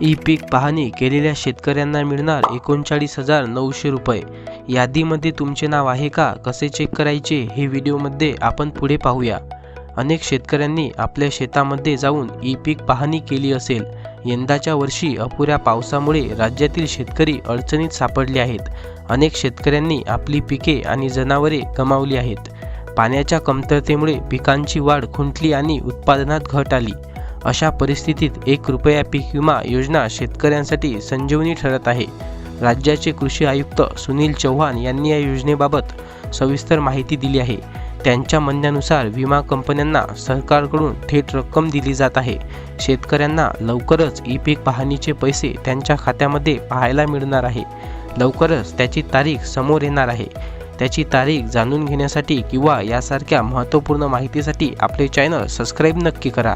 E पीक पाहणी केलेल्या शेतकऱ्यांना मिळणार 39,900 रुपये। यादीमध्ये तुमचे नाव आहे का, कसे चेक करायचे हे व्हिडिओमध्ये आपण पुढे पाहूया। अनेक शेतकऱ्यांनी आपल्या शेतामध्ये जाऊन ई पीक पाहणी केली असेल। यंदाच्या वर्षी अपुऱ्या पावसामुळे राज्यातील शेतकरी अडचणीत सापडले आहेत। अनेक शेतकऱ्यांनी आपली पिके आणि जनावरे गमावली आहेत। पाण्याच्या कमतरतेमुळे पिकांची वाढ खुंटली आणि उत्पादनात घट आली। अशा परिस्थितीत 1 रुपया पीक विमा योजना शेतकऱ्यांसाठी संजीवनी ठरत आहे। राज्याचे कृषी आयुक्त सुनील चौहान यांनी या योजनेबाबत सविस्तर माहिती दिली आहे। त्यांच्या म्हणण्यानुसार विमा कंपन्यांना सरकारकडून थेट रक्कम दिली जात आहे। शेतकऱ्यांना लवकरच ई पीक पाहणीचे पैसे त्यांच्या खात्यामध्ये पाहायला मिळणार आहे। लवकरच त्याची तारीख समोर येणार आहे। त्याची तारीख जाणून घेण्यासाठी किंवा यासारख्या महत्त्वपूर्ण माहितीसाठी आपले चॅनल सबस्क्राईब नक्की करा।